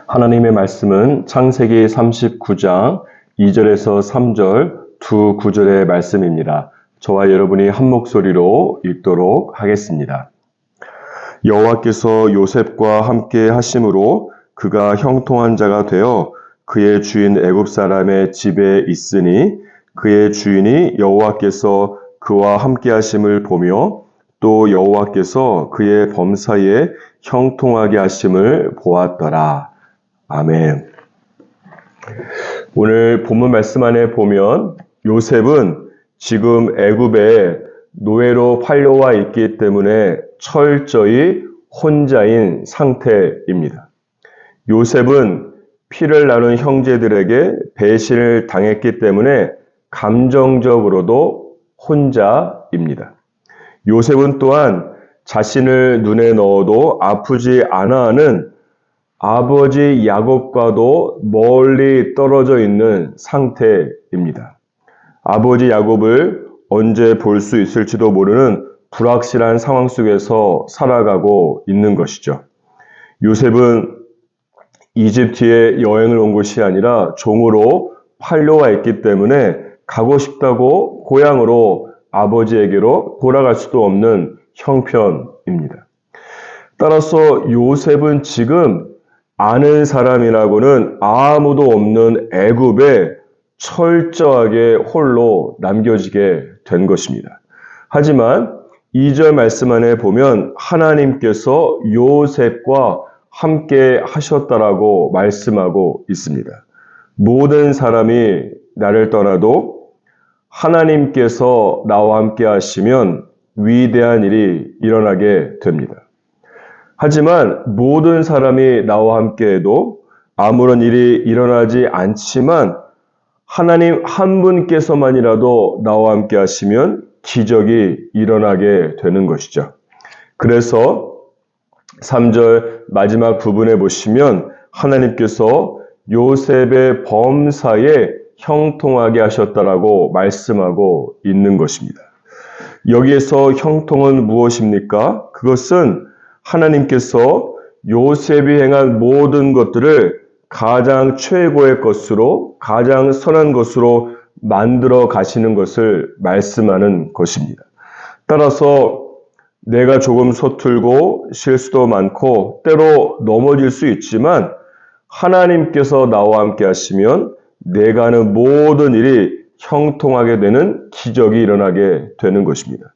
하나님의 말씀은 창세기 39장 2절에서 3절 두 구절의 말씀입니다. 저와 여러분이 한 목소리로 읽도록 하겠습니다. 여호와께서 요셉과 함께 하심으로 그가 형통한 자가 되어 그의 주인 애굽 사람의 집에 있으니 그의 주인이 여호와께서 그와 함께 하심을 보며 또 여호와께서 그의 범사에 형통하게 하심을 보았더라. 아멘. 오늘 본문 말씀 안에 보면 요셉은 지금 애굽에 노예로 팔려와 있기 때문에 철저히 혼자인 상태입니다. 요셉은 피를 나눈 형제들에게 배신을 당했기 때문에 감정적으로도 혼자입니다. 요셉은 또한 자신을 눈에 넣어도 아프지 않아 하는 아버지 야곱과도 멀리 떨어져 있는 상태입니다. 아버지 야곱을 언제 볼 수 있을지도 모르는 불확실한 상황 속에서 살아가고 있는 것이죠. 요셉은 이집트에 여행을 온 것이 아니라 종으로 팔려와 있기 때문에 가고 싶다고 고향으로 아버지에게로 돌아갈 수도 없는 형편입니다. 따라서 요셉은 지금 아는 사람이라고는 아무도 없는 애굽에 철저하게 홀로 남겨지게 된 것입니다. 하지만 2절 말씀 안에 보면 하나님께서 요셉과 함께 하셨다라고 말씀하고 있습니다. 모든 사람이 나를 떠나도 하나님께서 나와 함께 하시면 위대한 일이 일어나게 됩니다. 하지만 모든 사람이 나와 함께해도 아무런 일이 일어나지 않지만 하나님 한 분께서만이라도 나와 함께 하시면 기적이 일어나게 되는 것이죠. 그래서 3절 마지막 부분에 보시면 하나님께서 요셉의 범사에 형통하게 하셨다라고 말씀하고 있는 것입니다. 여기에서 형통은 무엇입니까? 그것은 하나님께서 요셉이 행한 모든 것들을 가장 최고의 것으로, 가장 선한 것으로 만들어 가시는 것을 말씀하는 것입니다. 따라서 내가 조금 서툴고 실수도 많고 때로 넘어질 수 있지만 하나님께서 나와 함께 하시면 내가 하는 모든 일이 형통하게 되는 기적이 일어나게 되는 것입니다.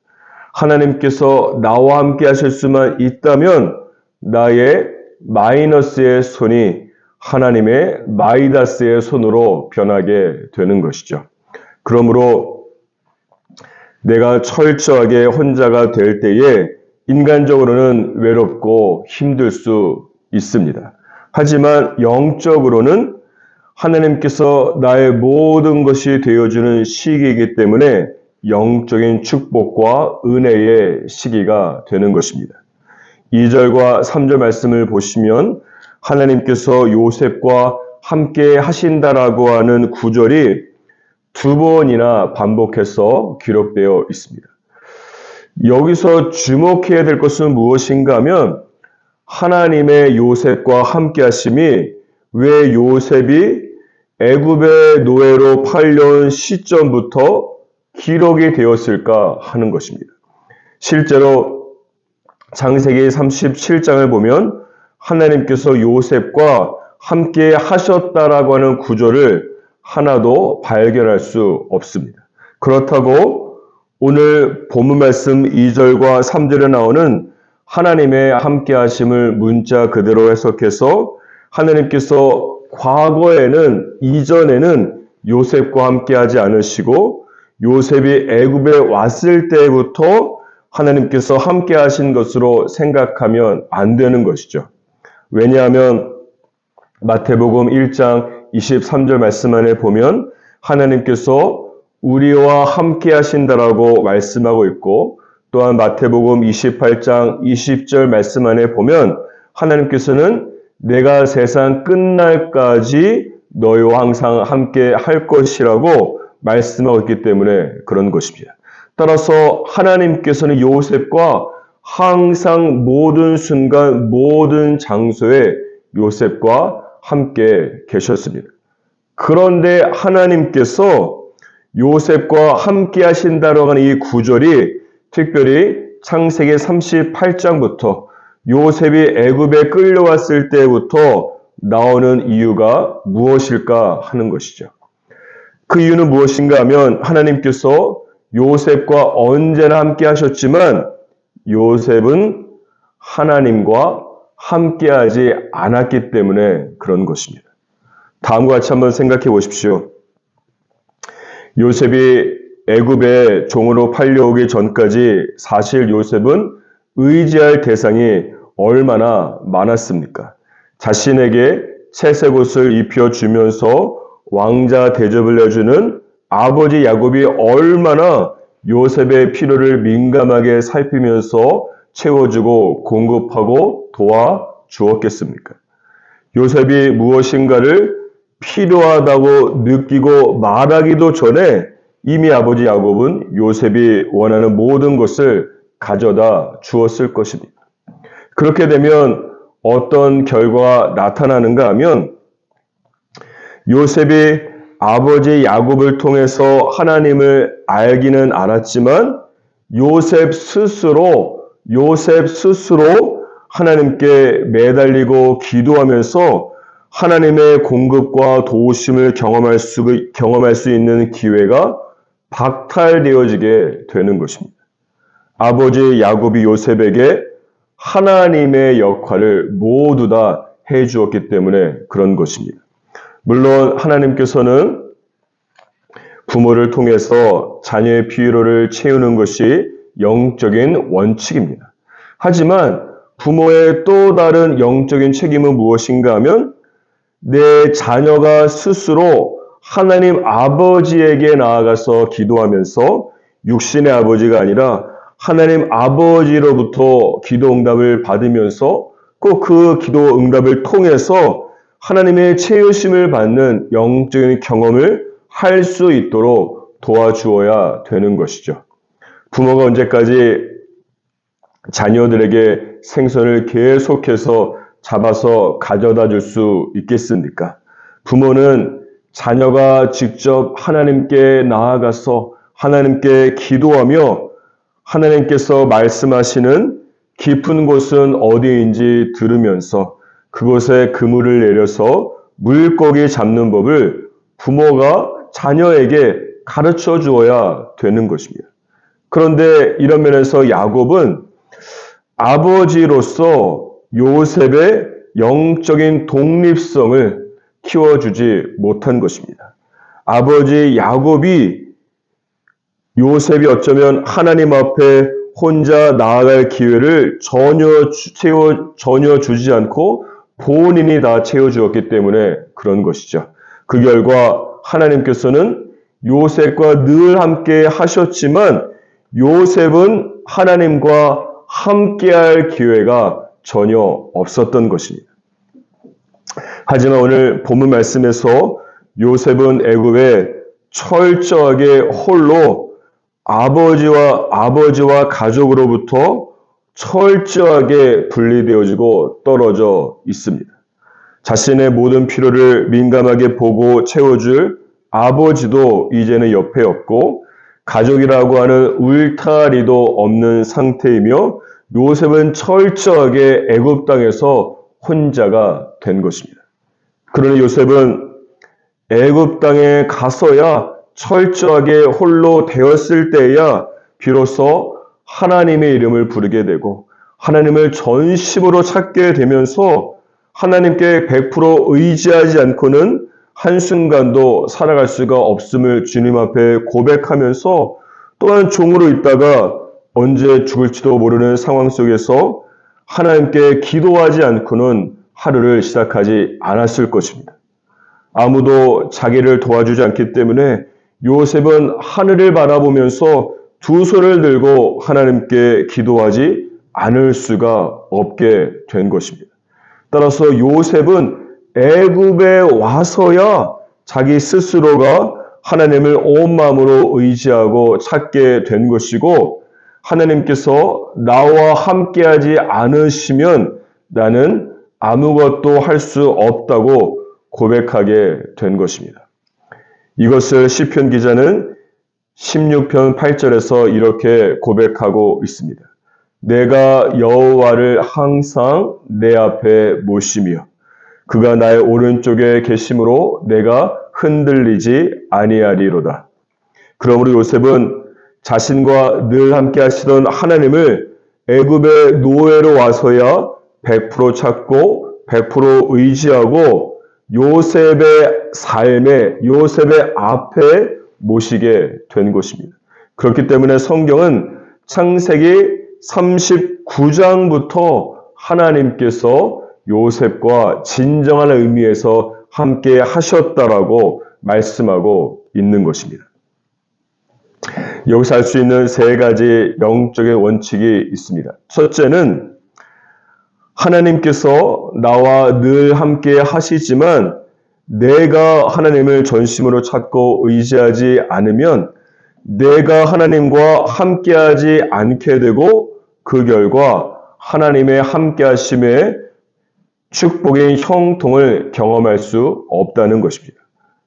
하나님께서 나와 함께 하실 수만 있다면 나의 마이너스의 손이 하나님의 마이다스의 손으로 변하게 되는 것이죠. 그러므로 내가 철저하게 혼자가 될 때에 인간적으로는 외롭고 힘들 수 있습니다. 하지만 영적으로는 하나님께서 나의 모든 것이 되어주는 시기이기 때문에 영적인 축복과 은혜의 시기가 되는 것입니다. 2절과 3절 말씀을 보시면 하나님께서 요셉과 함께 하신다라고 하는 구절이 두 번이나 반복해서 기록되어 있습니다. 여기서 주목해야 될 것은 무엇인가 하면 하나님의 요셉과 함께 하심이 왜 요셉이 애굽의 노예로 팔려온 시점부터 기록이 되었을까 하는 것입니다. 실제로 창세기 37장을 보면 하나님께서 요셉과 함께 하셨다라고 하는 구절을 하나도 발견할 수 없습니다. 그렇다고 오늘 본문 말씀 2절과 3절에 나오는 하나님의 함께 하심을 문자 그대로 해석해서 하나님께서 과거에는 이전에는 요셉과 함께 하지 않으시고 요셉이 애굽에 왔을 때부터 하나님께서 함께 하신 것으로 생각하면 안 되는 것이죠. 왜냐하면 마태복음 1장 23절 말씀 안에 보면 하나님께서 우리와 함께 하신다라고 말씀하고 있고 또한 마태복음 28장 20절 말씀 안에 보면 하나님께서는 내가 세상 끝날까지 너희와 항상 함께 할 것이라고 말씀하고 있기 때문에 그런 것입니다. 따라서 하나님께서는 요셉과 항상 모든 순간 모든 장소에 요셉과 함께 계셨습니다. 그런데 하나님께서 요셉과 함께 하신다라고 하는 이 구절이 특별히 창세기 38장부터 요셉이 애굽에 끌려왔을 때부터 나오는 이유가 무엇일까 하는 것이죠. 그 이유는 무엇인가 하면 하나님께서 요셉과 언제나 함께 하셨지만 요셉은 하나님과 함께하지 않았기 때문에 그런 것입니다. 다음과 같이 한번 생각해 보십시오. 요셉이 애굽에 종으로 팔려오기 전까지 사실 요셉은 의지할 대상이 얼마나 많았습니까? 자신에게 채색 옷을 입혀주면서 왕자 대접을 해주는 아버지 야곱이 얼마나 요셉의 필요를 민감하게 살피면서 채워주고 공급하고 도와주었겠습니까? 요셉이 무엇인가를 필요하다고 느끼고 말하기도 전에 이미 아버지 야곱은 요셉이 원하는 모든 것을 가져다 주었을 것입니다. 그렇게 되면 어떤 결과가 나타나는가 하면 요셉이 아버지 야곱을 통해서 하나님을 알기는 알았지만 요셉 스스로 하나님께 매달리고 기도하면서 하나님의 공급과 도우심을 경험할 수 있는 기회가 박탈되어지게 되는 것입니다. 아버지 야곱이 요셉에게 하나님의 역할을 모두 다 해주었기 때문에 그런 것입니다. 물론 하나님께서는 부모를 통해서 자녀의 필요를 채우는 것이 영적인 원칙입니다. 하지만 부모의 또 다른 영적인 책임은 무엇인가 하면 내 자녀가 스스로 하나님 아버지에게 나아가서 기도하면서 육신의 아버지가 아니라 하나님 아버지로부터 기도 응답을 받으면서 꼭 그 기도 응답을 통해서 하나님의 채우심을 받는 영적인 경험을 할 수 있도록 도와주어야 되는 것이죠. 부모가 언제까지 자녀들에게 생선을 계속해서 잡아서 가져다 줄 수 있겠습니까? 부모는 자녀가 직접 하나님께 나아가서 하나님께 기도하며 하나님께서 말씀하시는 깊은 곳은 어디인지 들으면서 그곳에 그물을 내려서 물고기 잡는 법을 부모가 자녀에게 가르쳐 주어야 되는 것입니다. 그런데 이런 면에서 야곱은 아버지로서 요셉의 영적인 독립성을 키워주지 못한 것입니다. 아버지 야곱이 요셉이 어쩌면 하나님 앞에 혼자 나아갈 기회를 전혀 주지 않고 본인이 다 채워주었기 때문에 그런 것이죠. 그 결과 하나님께서는 요셉과 늘 함께 하셨지만 요셉은 하나님과 함께할 기회가 전혀 없었던 것입니다. 하지만 오늘 본문 말씀에서 요셉은 애굽에 철저하게 홀로 아버지와 가족으로부터 철저하게 분리되어지고 떨어져 있습니다. 자신의 모든 필요를 민감하게 보고 채워줄 아버지도 이제는 옆에 없고 가족이라고 하는 울타리도 없는 상태이며 요셉은 철저하게 애굽 땅에서 혼자가 된 것입니다. 그러나 요셉은 애굽 땅에 가서야 철저하게 홀로 되었을 때야 비로소 하나님의 이름을 부르게 되고 하나님을 전심으로 찾게 되면서 하나님께 100% 의지하지 않고는 한순간도 살아갈 수가 없음을 주님 앞에 고백하면서 또한 종으로 있다가 언제 죽을지도 모르는 상황 속에서 하나님께 기도하지 않고는 하루를 시작하지 않았을 것입니다. 아무도 자기를 도와주지 않기 때문에 요셉은 하늘을 바라보면서 두 손을 들고 하나님께 기도하지 않을 수가 없게 된 것입니다. 따라서 요셉은 애굽에 와서야 자기 스스로가 하나님을 온 마음으로 의지하고 찾게 된 것이고 하나님께서 나와 함께하지 않으시면 나는 아무것도 할 수 없다고 고백하게 된 것입니다. 이것을 시편 기자는 16편 8절에서 이렇게 고백하고 있습니다. 내가 여호와를 항상 내 앞에 모시며 그가 나의 오른쪽에 계심으로 내가 흔들리지 아니하리로다. 그러므로 요셉은 자신과 늘 함께 하시던 하나님을 애굽의 노예로 와서야 100% 찾고 100% 의지하고 요셉의 삶에, 요셉의 앞에 모시게 된 것입니다. 그렇기 때문에 성경은 창세기 39장부터 하나님께서 요셉과 진정한 의미에서 함께 하셨다라고 말씀하고 있는 것입니다. 여기서 알 수 있는 세 가지 영적인 원칙이 있습니다. 첫째는 하나님께서 나와 늘 함께 하시지만 내가 하나님을 전심으로 찾고 의지하지 않으면 내가 하나님과 함께하지 않게 되고 그 결과 하나님의 함께하심의 축복의 형통을 경험할 수 없다는 것입니다.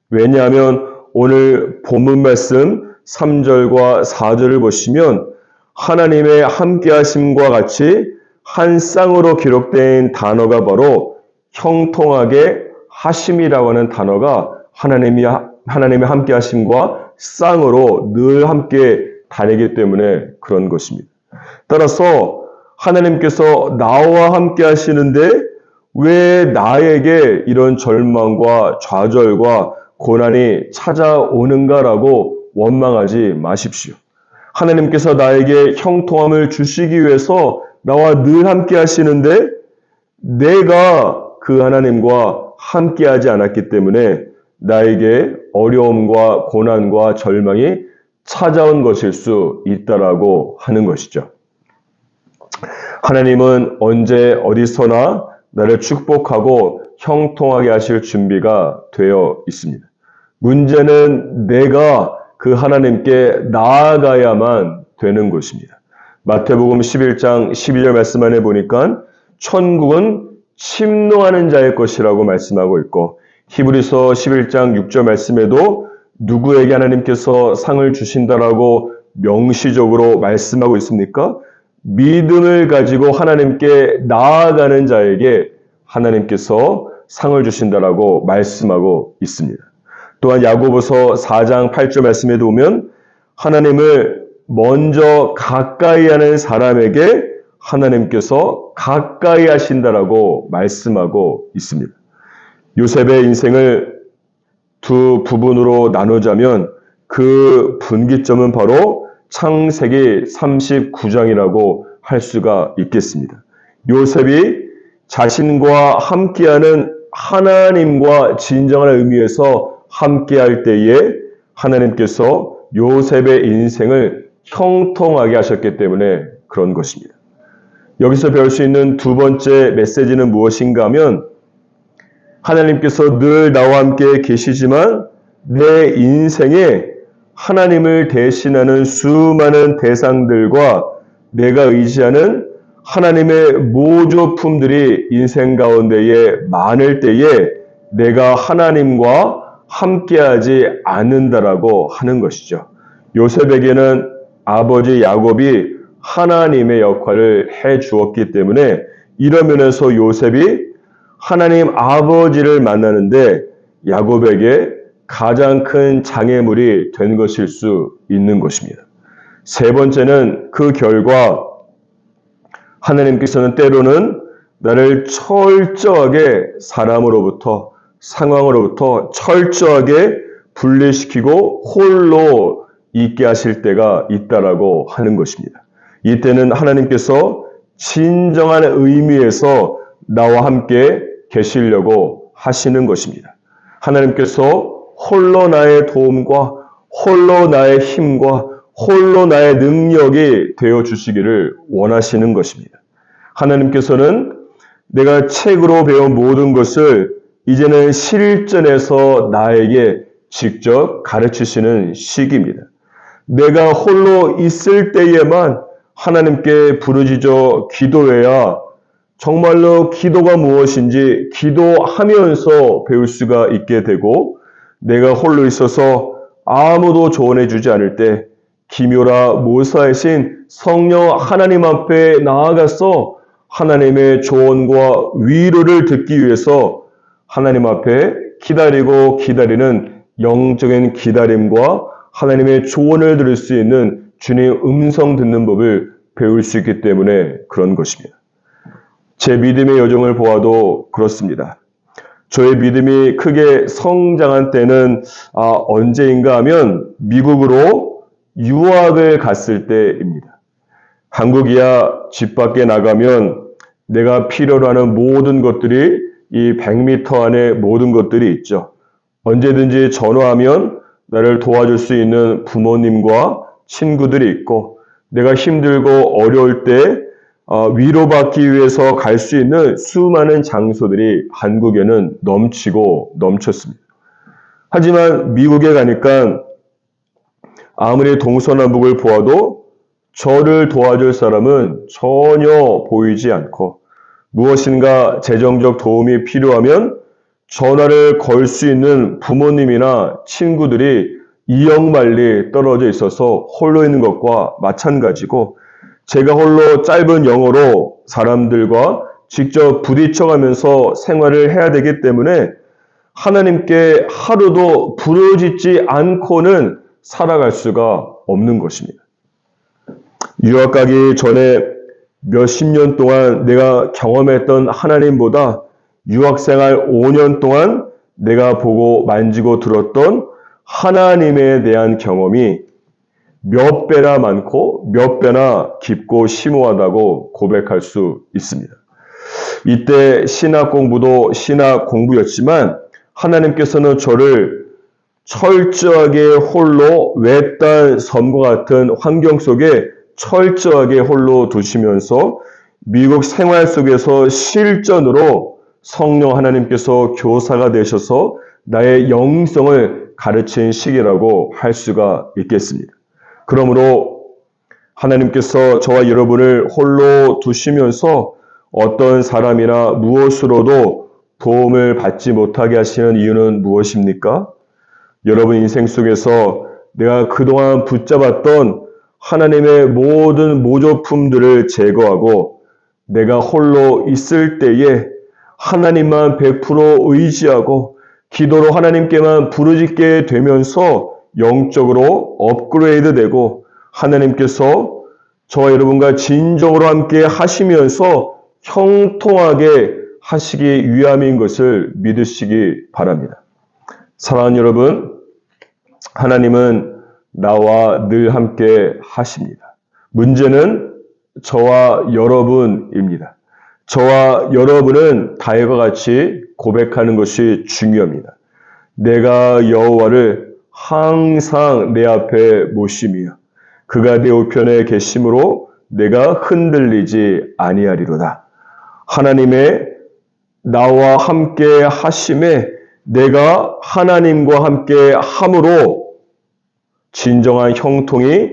왜냐하면 오늘 본문 말씀 3절과 4절을 보시면 하나님의 함께하심과 같이 한 쌍으로 기록된 단어가 바로 형통하게 하심이라고 하는 단어가 하나님의 함께하심과 쌍으로 늘 함께 다니기 때문에 그런 것입니다. 따라서 하나님께서 나와 함께 하시는데 왜 나에게 이런 절망과 좌절과 고난이 찾아오는가라고 원망하지 마십시오. 하나님께서 나에게 형통함을 주시기 위해서 나와 늘 함께 하시는데 내가 그 하나님과 함께하지 않았기 때문에 나에게 어려움과 고난과 절망이 찾아온 것일 수 있다라고 하는 것이죠. 하나님은 언제 어디서나 나를 축복하고 형통하게 하실 준비가 되어 있습니다. 문제는 내가 그 하나님께 나아가야만 되는 것입니다. 마태복음 11장 12절 말씀 안에 보니까 천국은 침노하는 자의 것이라고 말씀하고 있고 히브리서 11장 6절 말씀에도 누구에게 하나님께서 상을 주신다라고 명시적으로 말씀하고 있습니까? 믿음을 가지고 하나님께 나아가는 자에게 하나님께서 상을 주신다라고 말씀하고 있습니다. 또한 야고보서 4장 8절 말씀에도 보면 하나님을 먼저 가까이 하는 사람에게 하나님께서 가까이 하신다라고 말씀하고 있습니다. 요셉의 인생을 두 부분으로 나누자면 그 분기점은 바로 창세기 39장이라고 할 수가 있겠습니다. 요셉이 자신과 함께하는 하나님과 진정한 의미에서 함께할 때에 하나님께서 요셉의 인생을 형통하게 하셨기 때문에 그런 것입니다. 여기서 배울 수 있는 두 번째 메시지는 무엇인가 하면 하나님께서 늘 나와 함께 계시지만 내 인생에 하나님을 대신하는 수많은 대상들과 내가 의지하는 하나님의 모조품들이 인생 가운데에 많을 때에 내가 하나님과 함께하지 않는다라고 하는 것이죠. 요셉에게는 아버지 야곱이 하나님의 역할을 해 주었기 때문에 이런 면에서 요셉이 하나님 아버지를 만나는데 야곱에게 가장 큰 장애물이 된 것일 수 있는 것입니다. 세 번째는 그 결과 하나님께서는 때로는 나를 철저하게 사람으로부터 상황으로부터 철저하게 분리시키고 홀로 있게 하실 때가 있다라고 하는 것입니다. 이때는 하나님께서 진정한 의미에서 나와 함께 계시려고 하시는 것입니다. 하나님께서 홀로 나의 도움과 홀로 나의 힘과 홀로 나의 능력이 되어주시기를 원하시는 것입니다. 하나님께서는 내가 책으로 배운 모든 것을 이제는 실전에서 나에게 직접 가르치시는 시기입니다. 내가 홀로 있을 때에만 하나님께 부르짖어 기도해야 정말로 기도가 무엇인지 기도하면서 배울 수가 있게 되고, 내가 홀로 있어서 아무도 조언해 주지 않을 때 기묘라 모사이신 성령 하나님 앞에 나아가서 하나님의 조언과 위로를 듣기 위해서 하나님 앞에 기다리고 기다리는 영적인 기다림과 하나님의 조언을 들을 수 있는 주님의 음성 듣는 법을 배울 수 있기 때문에 그런 것입니다. 제 믿음의 여정을 보아도 그렇습니다. 저의 믿음이 크게 성장한 때는 언제인가 하면 미국으로 유학을 갔을 때입니다. 한국이야 집 밖에 나가면 내가 필요로 하는 모든 것들이 이 100m 안에 모든 것들이 있죠. 언제든지 전화하면 나를 도와줄 수 있는 부모님과 친구들이 있고, 내가 힘들고 어려울 때 위로받기 위해서 갈 수 있는 수많은 장소들이 한국에는 넘치고 넘쳤습니다. 하지만 미국에 가니까 아무리 동서남북을 보아도 저를 도와줄 사람은 전혀 보이지 않고, 무엇인가 재정적 도움이 필요하면 전화를 걸 수 있는 부모님이나 친구들이 이역만리 떨어져 있어서 홀로 있는 것과 마찬가지고, 제가 홀로 짧은 영어로 사람들과 직접 부딪혀가면서 생활을 해야 되기 때문에 하나님께 하루도 부르짖지 않고는 살아갈 수가 없는 것입니다. 유학 가기 전에 몇십 년 동안 내가 경험했던 하나님보다 유학생활 5년 동안 내가 보고 만지고 들었던 하나님에 대한 경험이 몇 배나 많고 몇 배나 깊고 심오하다고 고백할 수 있습니다. 이때 신학 공부도 신학 공부였지만 하나님께서는 저를 철저하게 홀로 외딴 섬과 같은 환경 속에 철저하게 홀로 두시면서 미국 생활 속에서 실전으로 성령 하나님께서 교사가 되셔서 나의 영성을 가르친 시기라고 할 수가 있겠습니다. 그러므로 하나님께서 저와 여러분을 홀로 두시면서 어떤 사람이나 무엇으로도 도움을 받지 못하게 하시는 이유는 무엇입니까? 여러분 인생 속에서 내가 그동안 붙잡았던 하나님의 모든 모조품들을 제거하고 내가 홀로 있을 때에 하나님만 100% 의지하고 기도로 하나님께만 부르짖게 되면서 영적으로 업그레이드 되고 하나님께서 저와 여러분과 진정으로 함께 하시면서 형통하게 하시기 위함인 것을 믿으시기 바랍니다. 사랑하는 여러분, 하나님은 나와 늘 함께 하십니다. 문제는 저와 여러분입니다. 저와 여러분은 다윗과 같이 고백하는 것이 중요합니다. 내가 여호와를 항상 내 앞에 모시며 그가 내 우편에 계심으로 내가 흔들리지 아니하리로다. 하나님의 나와 함께 하심에 내가 하나님과 함께 함으로 진정한 형통이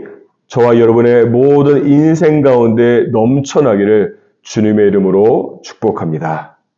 저와 여러분의 모든 인생 가운데 넘쳐나기를 주님의 이름으로 축복합니다.